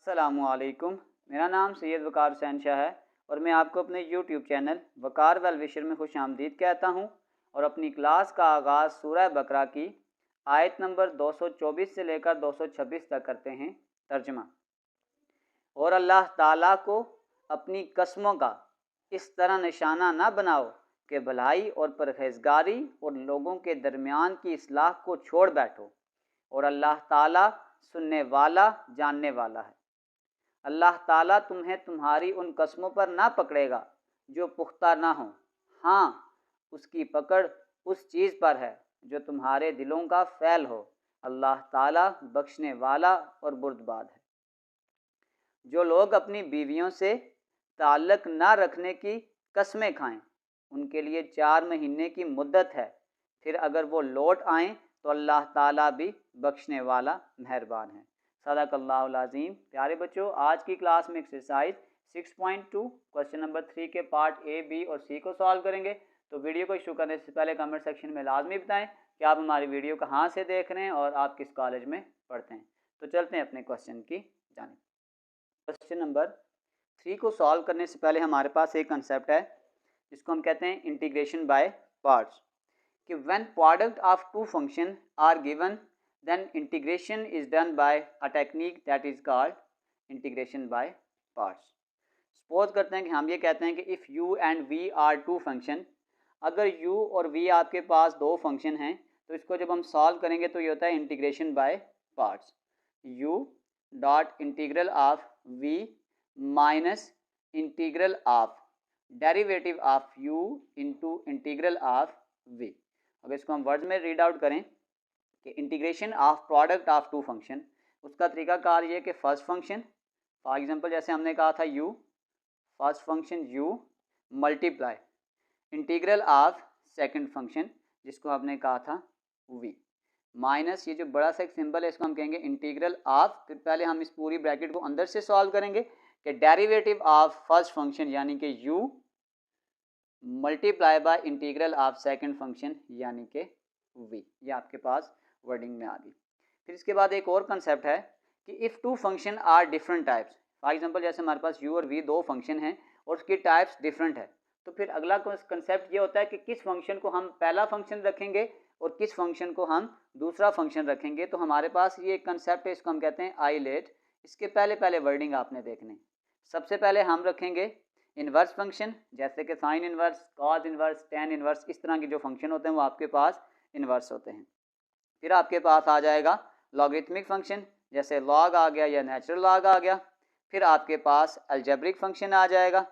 अस्सलामुअलैकुम। मेरा नाम सैयद वकार हुसैन शाह है और मैं आपको अपने यूट्यूब चैनल वकार वेल विशर में खुश आमदीद कहता हूँ और अपनी क्लास का आगाज़ सूरह बकरा की आयत नंबर 224 से लेकर 226 तक करते हैं तर्जमा। और अल्लाह ताला को अपनी कस्मों का इस तरह निशाना ना बनाओ कि भलाई और परहेजगारी और लोगों के दरमियान की इस्लाह को छोड़ बैठो, और अल्लाह ताला सुनने वाला जानने वाला है। अल्लाह ताला तुम्हें तुम्हारी उन कस्मों पर ना पकड़ेगा जो पुख्ता ना हो, हाँ उसकी पकड़ उस चीज़ पर है जो तुम्हारे दिलों का फ़ैल हो। अल्लाह ताला बख्शने वाला और बुर्दबाद है। जो लोग अपनी बीवियों से ताल्लुक़ ना रखने की कस्में खाएं, उनके लिए 4 महीने की मुद्दत है। फिर अगर वो लौट आएँ तो अल्लाह ताला भी बख्शने वाला मेहरबान है। सदाकल्लाहुल अज़ीम। प्यारे बच्चों, आज की क्लास में एक्सरसाइज 6.2 क्वेश्चन नंबर 3 के पार्ट ए, बी और सी को सॉल्व करेंगे। तो वीडियो को शुरू करने से पहले कमेंट सेक्शन में लाजमी बताएं कि आप हमारी वीडियो कहाँ से देख रहे हैं और आप किस कॉलेज में पढ़ते हैं। तो चलते हैं अपने क्वेश्चन की जानिब। क्वेश्चन नंबर 3 को सॉल्व करने से पहले हमारे पास एक कंसेप्ट है जिसको हम कहते हैं इंटीग्रेशन बाय पार्ट्स। कि when product of two function are given, then integration is done by a technique that is called integration by parts. Suppose करते हैं कि हम ये कहते हैं कि if u and v are two function, अगर u और v आपके पास दो फंक्शन हैं तो इसको जब हम सॉल्व करेंगे तो ये होता है integration by parts. u dot integral of v minus integral of derivative of u into integral of v। अब इसको हम वर्ड में रीड आउट करें कि integration of product of two function, उसका तरीकाकार ये कि फर्स्ट फंक्शन, फॉर एग्जांपल जैसे हमने कहा था u, first function u multiply integral of second function जिसको हमने कहा था v, माइनस ये जो बड़ा सा एक सिंबल है इसको हम कहेंगे इंटीग्रल ऑफ। फिर पहले हम इस पूरी ब्रैकेट को अंदर से सॉल्व करेंगे कि डेरिवेटिव ऑफ फर्स्ट फंक्शन यानी कि u multiply by integral of second function यानी कि v। ये आपके पास वर्डिंग में आ गई। फिर इसके बाद एक और कंसेप्ट है कि if two function are different types, for example जैसे हमारे पास u और v दो फंक्शन हैं और उसकी टाइप्स डिफरेंट है, तो फिर अगला कंसेप्ट ये होता है कि किस फंक्शन को हम पहला फंक्शन रखेंगे और किस फंक्शन को हम दूसरा फंक्शन रखेंगे। तो हमारे पास ये एक कंसेप्ट है, इसको हम कहते हैं आइलेट। इसके पहले पहले वर्डिंग आपने देखने। सबसे पहले हम रखेंगे इन्वर्स फंक्शन, जैसे कि sign inverse, cause inverse, tan inverse, इस तरह के जो फंक्शन होते हैं वो आपके पास इन्वर्स होते हैं। फिर आपके पास आ जाएगा लॉगरिथमिक फंक्शन, जैसे लॉग आ गया या नेचुरल लॉग आ गया। फिर आपके पास अलजेब्रिक फंक्शन आ जाएगा,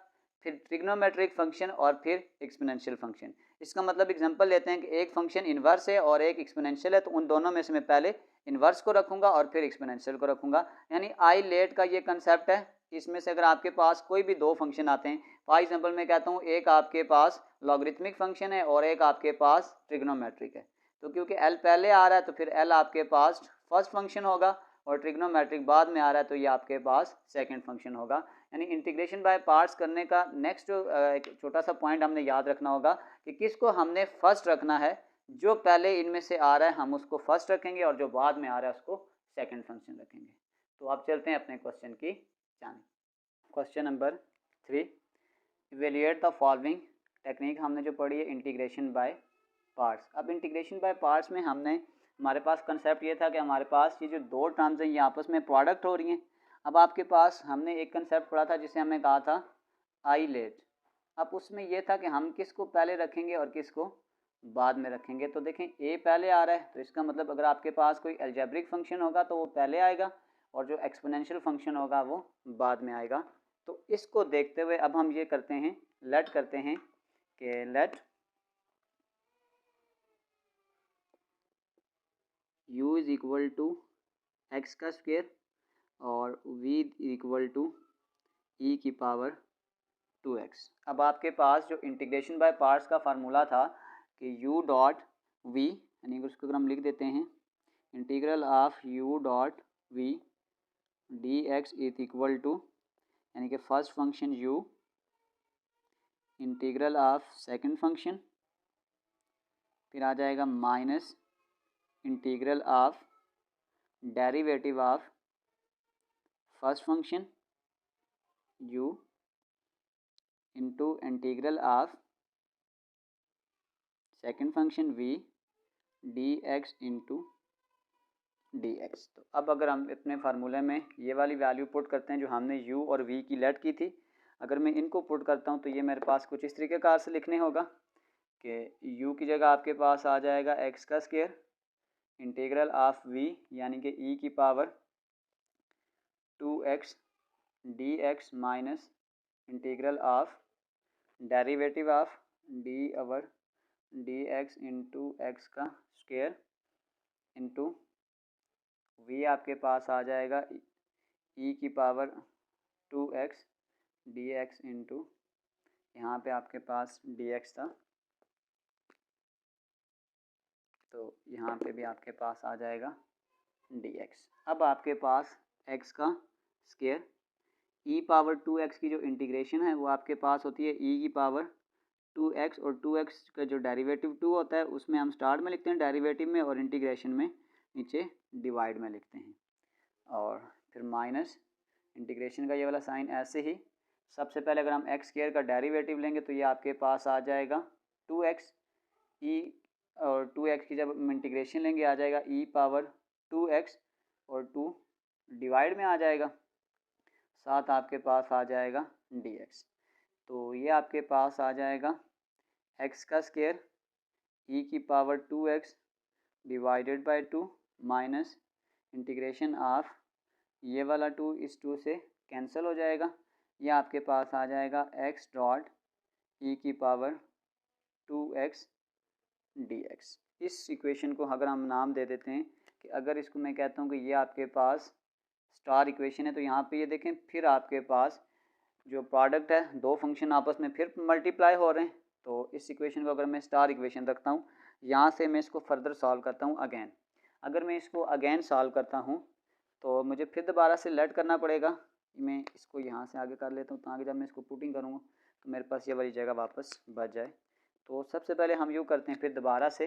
फिर ट्रिग्नोमेट्रिक फंक्शन और फिर एक्सपोनेंशियल फंक्शन। इसका मतलब एग्जांपल लेते हैं कि एक फंक्शन इन्वर्स है और एक एक्सपोनेंशियल है, तो उन दोनों में से मैं पहले इन्वर्स को रखूंगा और फिर एक्सपोनेंशियल को रखूंगा। यानी आई लेट का ये कंसेप्ट है। इसमें से अगर आपके पास कोई भी दो फंक्शन आते हैं, फॉर एग्जाम्पल मैं कहता हूँ एक आपके पास लॉगरिथमिक फंक्शन है और एक आपके पास ट्रिग्नोमेट्रिक है, तो क्योंकि l पहले आ रहा है तो फिर l आपके पास फर्स्ट फंक्शन होगा और ट्रिग्नोमेट्रिक बाद में आ रहा है तो ये आपके पास सेकंड फंक्शन होगा। यानी इंटीग्रेशन बाय पार्ट्स करने का नेक्स्ट एक छोटा सा पॉइंट हमने याद रखना होगा कि किसको हमने फर्स्ट रखना है। जो पहले इनमें से आ रहा है हम उसको फर्स्ट रखेंगे और जो बाद में आ रहा है उसको सेकंड फंक्शन रखेंगे। तो आप चलते हैं अपने क्वेश्चन की जानिब। Question number 3, evaluate the following technique हमने जो पढ़ी है इंटीग्रेशन बाय पार्ट्स। अब इंटीग्रेशन बाय पार्ट्स में हमारे पास कंसेप्ट ये था कि हमारे पास ये जो दो टर्म्स हैं ये आपस में प्रोडक्ट हो रही हैं। अब आपके पास हमने एक कंसेप्ट पढ़ा था जिसे हमने कहा था आइलेट। अब उसमें ये था कि हम किसको पहले रखेंगे और किसको बाद में रखेंगे। तो देखें a पहले आ रहा है तो इसका मतलब अगर आपके पास कोई अलजेब्रिक फंक्शन होगा तो वो पहले आएगा और जो एक्सपोनेंशियल फंक्शन होगा वो बाद में आएगा। तो इसको देखते हुए अब हम ये करते हैं, लेट करते हैं कि let u is equal to x का स्क्वायर और v इक्वल टू e की पावर 2x। अब आपके पास जो इंटीग्रेशन बाय पार्ट्स का फार्मूला था कि u डॉट v, यानी उसको अगर हम लिख देते हैं integral of u dot v dx is equal to, यानी कि first function u integral of second function, फिर आ जाएगा minus integral of derivative of first function u into integral of second function v dx into dx। तो अब अगर हम अपने फार्मूले में ये वाली वैल्यू पुट करते हैं जो हमने u और v की लेट की थी, अगर मैं इनको पुट करता हूँ तो ये मेरे पास कुछ इस तरीके से लिखने होगा कि u की जगह आपके पास आ जाएगा x का स्क्वायर इंटीग्रल ऑफ v यानी कि e की power 2x dx minus integral of derivative of d over dx into x का स्क्वायर इंटू v आपके पास आ जाएगा e की पावर 2x dx इंटू यहाँ पे आपके पास dx था, तो यहाँ पे भी आपके पास आ जाएगा dx। अब आपके पास x का स्क्वायर e पावर 2x की जो इंटीग्रेशन है वो आपके पास होती है e की पावर 2x, और 2x का जो डेरिवेटिव 2 होता है उसमें हम स्टार्ट में लिखते हैं डेरिवेटिव में, और इंटीग्रेशन में नीचे डिवाइड में लिखते हैं, और फिर माइनस इंटीग्रेशन का ये वाला साइन ऐसे ही। सबसे पहले अगर हम एक्स स्क्वायर का डेरिवेटिव लेंगे तो ये आपके पास आ जाएगा 2x e, और 2x की जब हम इंटीग्रेशन लेंगे आ जाएगा e पावर 2x और 2 डिवाइड में आ जाएगा, साथ आपके पास आ जाएगा dx। तो ये आपके पास आ जाएगा x का स्क्वायर e की power 2x divided by 2 minus integration of ये वाला 2 इस 2 से कैंसिल हो जाएगा, ये आपके पास आ जाएगा x डॉट e की पावर 2x dx। इस इक्वेशन को अगर हम नाम दे देते हैं कि अगर इसको मैं कहता हूँ कि ये आपके पास स्टार इक्वेशन है, तो यहाँ पे ये देखें फिर आपके पास जो प्रोडक्ट है दो फंक्शन आपस में फिर मल्टीप्लाई हो रहे हैं। तो इस इक्वेशन को अगर मैं स्टार इक्वेशन रखता हूँ, यहाँ से मैं इसको फर्दर सॉल्व करता हूँ अगेन। अगर मैं इसको अगेन सॉल्व करता हूँ तो मुझे फिर दोबारा से लेट करना पड़ेगा। मैं इसको यहाँ से आगे कर लेता हूँ ताकि जब मैं इसको पुटिंग करूँगा तो मेरे पास ये वाली जगह वापस बच जाए। तो सबसे पहले हम यूँ करते हैं फिर दोबारा से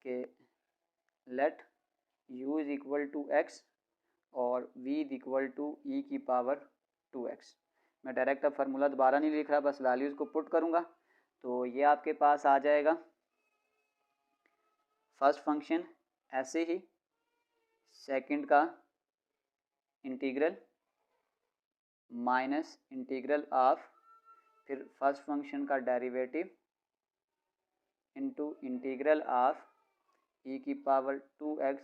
कि let u is equal to x और v is equal to e की पावर 2x। मैं डायरेक्ट अब फार्मूला दोबारा नहीं लिख रहा, बस वैल्यूज़ को पुट करूँगा। तो ये आपके पास आ जाएगा फर्स्ट फंक्शन ऐसे ही, सेकंड का इंटीग्रल माइनस इंटीग्रल ऑफ फिर फर्स्ट फंक्शन का derivative into integral of e की पावर 2x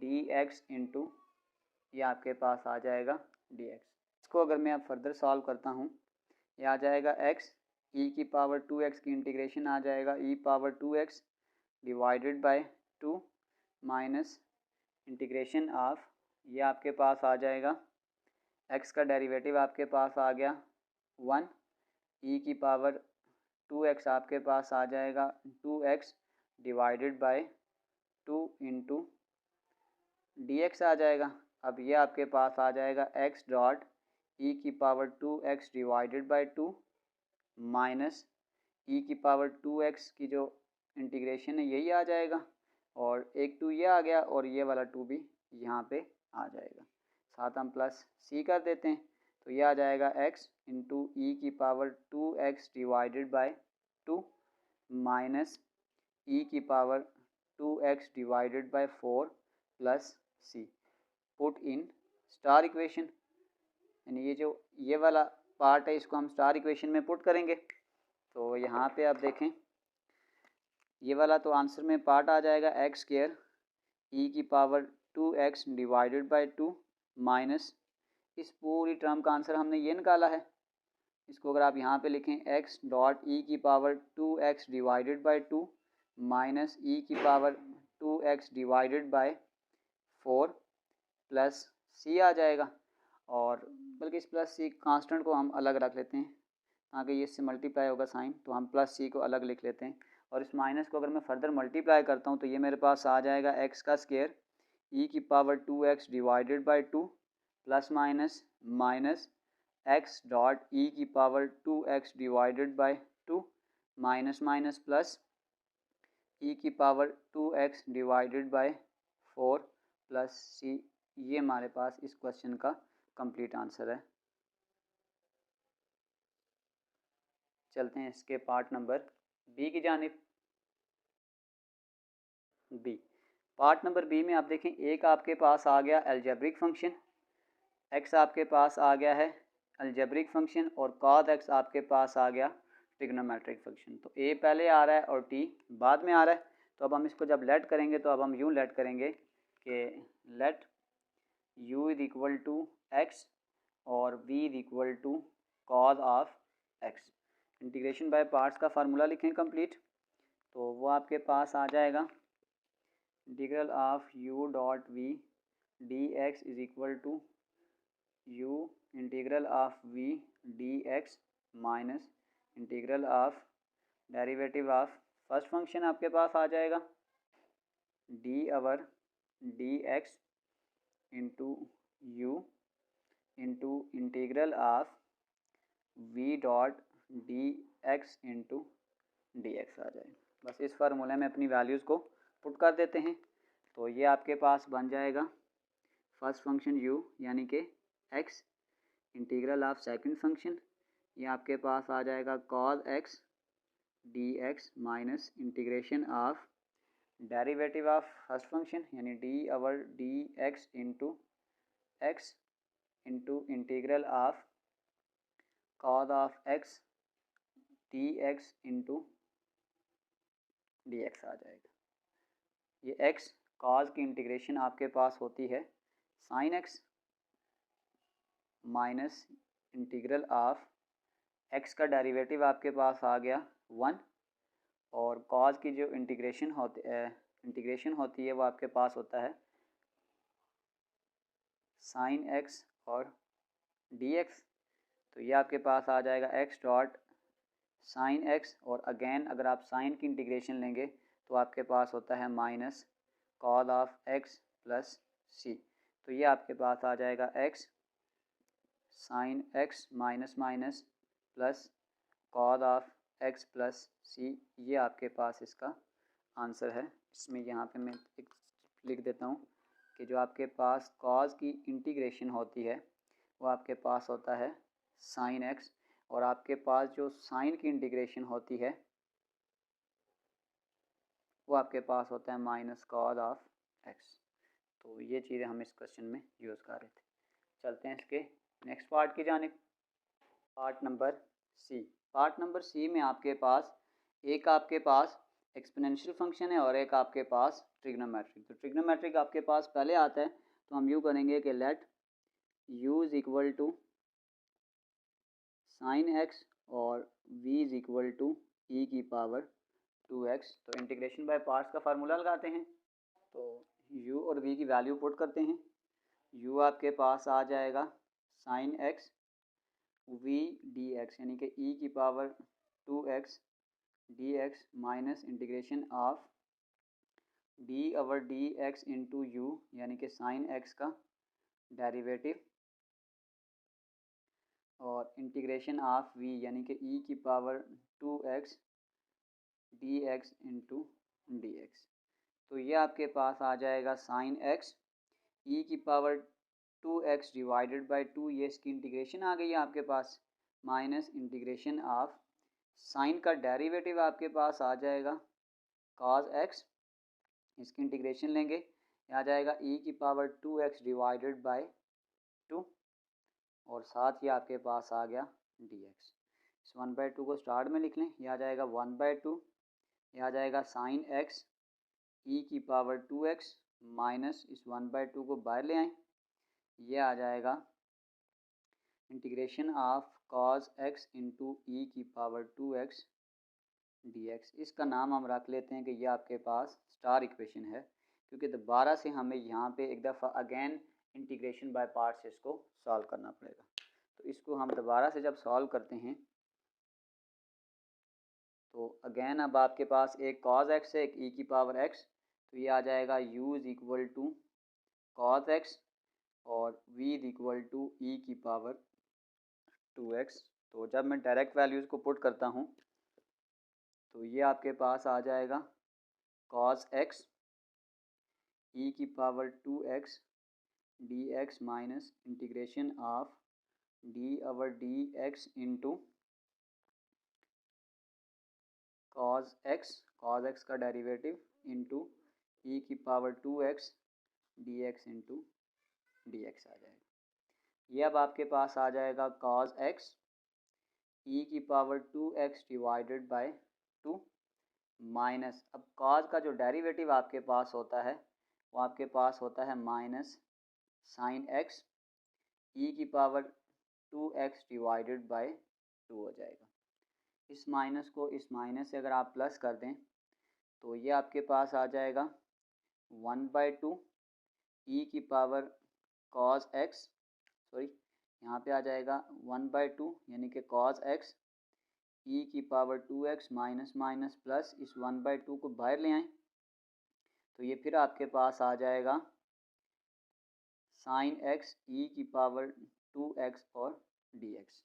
dx इंटू ये आपके पास आ जाएगा dx। इसको अगर मैं अब फर्दर सॉल्व करता हूँ, ये आ जाएगा x e की पावर 2x की इंटीग्रेशन आ जाएगा e power 2x divided by 2 minus integration of ये आपके पास आ जाएगा x का डेरिवेटिव आपके पास आ गया 1 e की पावर 2x आपके पास आ जाएगा 2x divided by 2 into dx आ जाएगा। अब ये आपके पास आ जाएगा x डॉट e की power 2x divided by 2 minus e की पावर 2x की जो इंटीग्रेशन है यही आ जाएगा, और एक 2 ये आ गया और ये वाला 2 भी यहाँ पे आ जाएगा, साथ हम प्लस c कर देते हैं। तो ये आ जाएगा x इंटू ई की power 2x divided by 2 minus e की power 2x divided by 4 plus c। Put in star equation, यानी ये जो ये वाला पार्ट है इसको हम स्टार इक्वेशन में पुट करेंगे। तो यहाँ पे आप देखें ये वाला तो आंसर में पार्ट आ जाएगा x स्क्वायर e की power 2x divided by 2 minus इस पूरी टर्म का आंसर हमने ये निकाला है। इसको अगर आप यहाँ पे लिखें x डॉट e की power 2x divided by 2 minus e की power 2x divided by 4 plus c आ जाएगा, और बल्कि इस प्लस c कांस्टेंट को हम अलग रख लेते हैं ताकि ये इससे मल्टीप्लाई होगा साइन, तो हम प्लस c को अलग लिख लेते हैं। और इस माइनस को अगर मैं फर्दर मल्टीप्लाई करता हूँ तो ये मेरे पास आ जाएगा x का स्क्वायर e की power 2x divided by 2 plus minus minus x dot e की power 2x divided by 2 minus minus plus e की power 2x divided by 4 plus c ये हमारे पास इस क्वेश्चन का कंप्लीट आंसर है। चलते हैं इसके पार्ट नंबर बी की जानिब। बी, पार्ट नंबर बी में आप देखें, एक आपके पास आ गया अलजेब्रिक फंक्शन, एक्स आपके पास आ गया है अलजेब्रिक फंक्शन, और कॉस एक्स आपके पास आ गया ट्रिग्नोमेट्रिक फंक्शन। तो ए पहले आ रहा है और टी बाद में आ रहा है। तो अब हम इसको जब लेट करेंगे तो अब हम यूँ लेट करेंगे कि let u is equal to x और v is equal to cos of x. Integration by parts का फार्मूला लिखें कंप्लीट, तो वो आपके पास आ जाएगा integral of u dot v d x is equal to u integral of v d x minus integral of derivative of first function आपके पास आ जाएगा d over d x into u into integral of v dot D x into d x आ जाएगा। बस इस फार्मूले में अपनी वैल्यूज़ को पुट कर देते हैं, तो ये आपके पास बन जाएगा फर्स्ट फंक्शन u यानी कि x integral of second function, ये आपके पास आ जाएगा cos x d x minus integration of derivative of first function यानी d over d x into x into integral of cos of x d x into d x आ जाएगा। ये x cos की इंटीग्रेशन आपके पास होती है sin x minus integral of x का derivative आपके पास आ गया 1, और cos की जो इंटीग्रेशन होती है वो आपके पास होता है sin x और dx। तो ये आपके पास आ जाएगा x डॉट साइन एक्स, और अगेन अगर आप साइन की इंटीग्रेशन लेंगे तो आपके पास होता है minus cos of x plus c. तो ये आपके पास आ जाएगा x sine x minus minus plus cos of x plus c. ये आपके पास इसका आंसर है। इसमें यहाँ पे मैं एक लिख देता हूँ कि जो आपके पास कॉस की इंटीग्रेशन होती है वो आपके पास होता है साइन एक्स, और आपके पास जो साइन की इंटीग्रेशन होती है वो आपके पास होता है माइनस कॉस ऑफ एक्स। तो ये चीज़ें हम इस क्वेश्चन में यूज़ कर रहे थे। चलते हैं इसके नेक्स्ट पार्ट की जानिब, part number C. Part number C में आपके पास एक आपके पास एक्सपोनेंशियल फंक्शन है और एक आपके पास ट्रिग्नोमेट्रिक। तो ट्रिग्नोमेट्रिक आपके पास पहले आता है, तो हम यूँ करेंगे कि let u is equal to sine x और v is equal to e की पावर 2x। तो इंटीग्रेशन बाय पार्ट्स का फार्मूला लगाते हैं, तो u और v की वैल्यू पुट करते हैं। u आपके पास आ जाएगा sine x v d x यानी कि e की power 2x d x minus integration of D over d x into you यानी कि साइन एक्स का डेरिवेटिव, और इंटीग्रेशन ऑफ v यानी कि e की power 2x d x into d x. तो ये आपके पास आ जाएगा साइन एक्स e की पावर 2x डिवाइडेड बाई 2, ये इसकी इंटीग्रेशन आ गई है आपके पास, माइनस इंटीग्रेशन ऑफ साइन का डेरिवेटिव आपके पास आ जाएगा cos x, इसकी इंटीग्रेशन लेंगे, आ जाएगा e की पावर 2x डिवाइडेड बाई 2, और साथ ही आपके पास आ गया dx। इस 1/2 को स्टार्ट में लिख लें, यह आ जाएगा 1/2, यह आ जाएगा साइन एक्स e की पावर 2x माइनस इस 1/2 को बाहर ले आएँ, यह आ जाएगा integration of cos x into e की पावर 2x dx। इसका नाम हम रख लेते हैं कि यह आपके पास स्टार इक्वेशन है, क्योंकि दोबारा से हमें यहाँ पे एक दफ़ा अगेन इंटीग्रेशन बाय पार्ट्स इसको सॉल्व करना पड़ेगा। तो इसको हम दोबारा से जब सॉल्व करते हैं तो अगेन अब आपके पास एक cos x है एक e की पावर x, तो ये आ जाएगा u is equal to cos x और v is equal to e की पावर 2x। तो जब मैं डायरेक्ट वैल्यूज़ को पुट करता हूँ तो ये आपके पास आ जाएगा cos x e की power 2x d x minus integration of d over d x into cos x का डेरिवेटिव इंटू ई की power 2x d x into d x आ जाएगा। ये अब आपके पास आ जाएगा कॉज एक्स ई की power 2x divided by 2 minus, अब कॉज का जो डेरिवेटिव आपके पास होता है वो आपके पास होता है माइनस साइन एक्स ई की पावर 2x डिवाइडेड बाय 2 हो जाएगा। इस माइनस को इस माइनस से अगर आप प्लस कर दें तो ये आपके पास आ जाएगा 1/2 ई की पावर कॉज एक्स, सॉरी यहाँ पे आ जाएगा 1/2 यानी कि कॉज एक्स ई की power 2x minus minus plus, इस 1/2 को बाहर ले आएँ तो ये फिर आपके पास आ जाएगा साइन एक्स ई की पावर 2x और dx।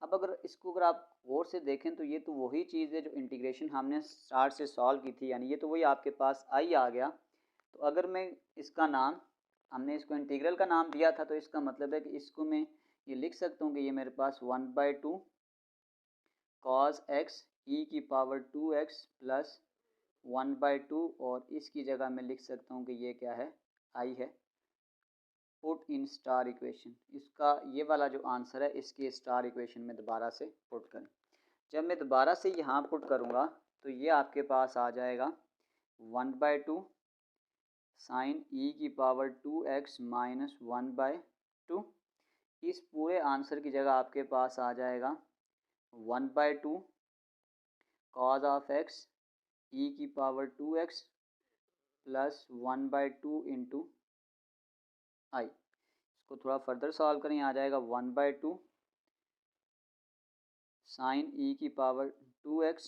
अब अगर आप गौर से देखें तो ये तो वही चीज़ है जो इंटीग्रेशन हमने स्टार्ट से सॉल्व की थी, यानी ये तो वही आपके पास आई आ गया। तो अगर मैं इसका नाम, हमने इसको इंटीग्रल का नाम दिया था, तो इसका मतलब है कि इसको मैं ये लिख सकता हूँ कि ये मेरे पास 1/2 कॉस एक्स ई की पावर 2x प्लस 1/2, और इसकी जगह मैं लिख सकता हूँ कि ये क्या है, आई है। पुट इन स्टार इक्वेशन, इसका ये वाला जो आंसर है इसकी स्टार इक्वेशन में दोबारा से पुट करें। जब मैं दोबारा से यहाँ पुट करूँगा तो ये आपके पास आ जाएगा 1/2 साइन ई की पावर 2x माइनस 1/2। इस पूरे आंसर की जगह आपके पास आ जाएगा 1/2 कॉज ऑफ एक्स ई की पावर 2x प्लस 1/2 इंटू आई। इसको थोड़ा फर्दर सॉल्व करें, आ जाएगा 1/2 साइन ई की power 2x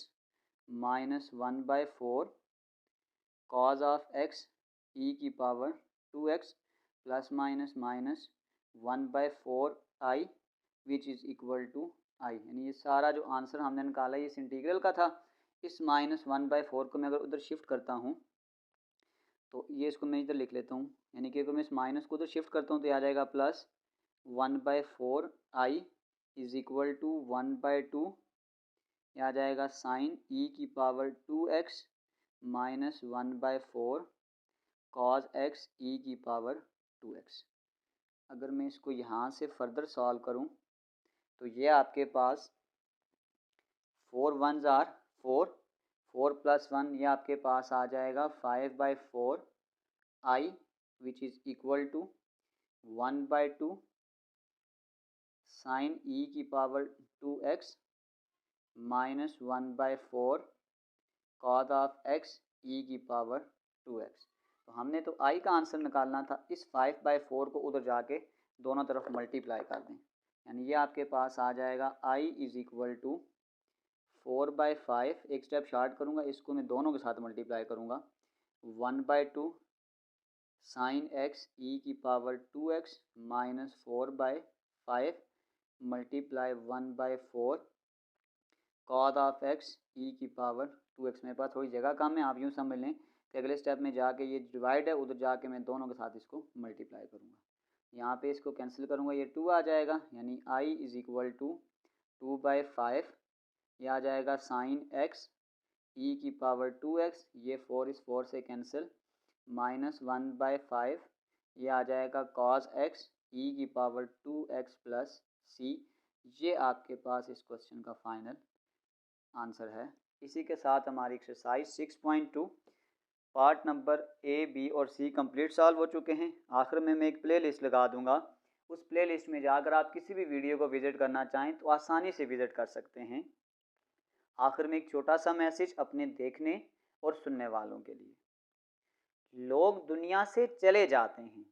minus 1/4 cos of x e की power 2x plus minus minus 1/4 I which is equal to I. यानी ये सारा जो आंसर हमने निकाला है इस इंटीग्रल का था। इस माइनस 1/4 को मैं अगर उधर शिफ्ट करता हूँ तो ये इसको मैं इधर लिख लेता हूँ, यानी कि अगर मैं इस माइनस को उधर शिफ्ट करता हूँ तो ये आ जाएगा plus 1/4 I is equal to 1/2, यह आ जाएगा साइन ई की power 2x minus 1/4 cos x e की पावर 2x। अगर मैं इसको यहाँ से फर्दर सॉल्व करूँ तो ये आपके पास 4 1s आर 4, 4 प्लस 1 ये आपके पास आ जाएगा 5/4 I which is equal to 1/2 sine e की power 2x minus 1/4 cos of x e की पावर 2x। तो हमने तो आई का आंसर निकालना था, इस 5/4 को उधर जाके दोनों तरफ मल्टीप्लाई कर दें, यानी ये आपके पास आ जाएगा आई इज़ इक्वल टू 4/5, एक स्टेप शार्ट करूँगा, इसको मैं दोनों के साथ मल्टीप्लाई करूँगा, 1/2 साइन एक्स ई की power 2x minus 4/5 multiply 1/4 cos of x e की पावर 2x। मेरे पास थोड़ी जगह कम है, आप यूँ समझ लें कि अगले स्टेप में जाके ये डिवाइड है, उधर जाके मैं दोनों के साथ इसको मल्टीप्लाई करूँगा। यहाँ पे इसको कैंसिल करूँगा, ये 2 आ जाएगा, यानी आई इज़ इक्वल टू 2/5, ये आ जाएगा साइन एक्स ई की पावर 2x, ये 4 इस 4 से कैंसिल, माइनस 1/5, ये आ जाएगा कॉज एक्स ई की पावर 2x प्लस सी। ये आपके पास इस क्वेश्चन का फाइनल आंसर है। इसी के साथ हमारी exercise 6.2 part number A, B और सी कंप्लीट सॉल्व हो चुके हैं। आखिर में मैं एक प्ले लिस्ट लगा दूंगा, उस प्ले लिस्ट में जाकर आप किसी भी वीडियो को विज़िट करना चाहें तो आसानी से विज़िट कर सकते हैं। आखिर में एक छोटा सा मैसेज अपने देखने और सुनने वालों के लिए। लोग दुनिया से चले जाते हैं,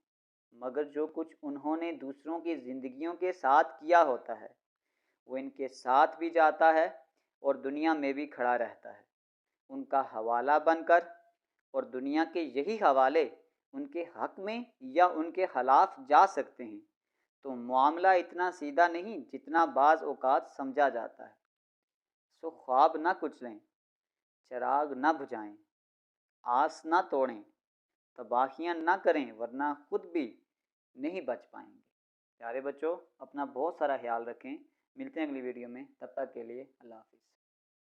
मगर जो कुछ उन्होंने दूसरों की ज़िंदगियों के साथ किया होता है वो इनके साथ भी जाता है और दुनिया में भी खड़ा रहता है उनका हवाला बनकर, और दुनिया के यही हवाले उनके हक में या उनके खिलाफ जा सकते हैं। तो मामला इतना सीधा नहीं जितना बाज़ औक़ात समझा जाता है। सो ख्वाब न कुचलें, चिराग न बुझाएं, आस न तोड़ें, तबाहियाँ न करें, वरना खुद भी नहीं बच पाएंगे। प्यारे बच्चों, अपना बहुत सारा ख्याल रखें। मिलते हैं अगली वीडियो में, तब तक के लिए अल्लाह हाफिज़।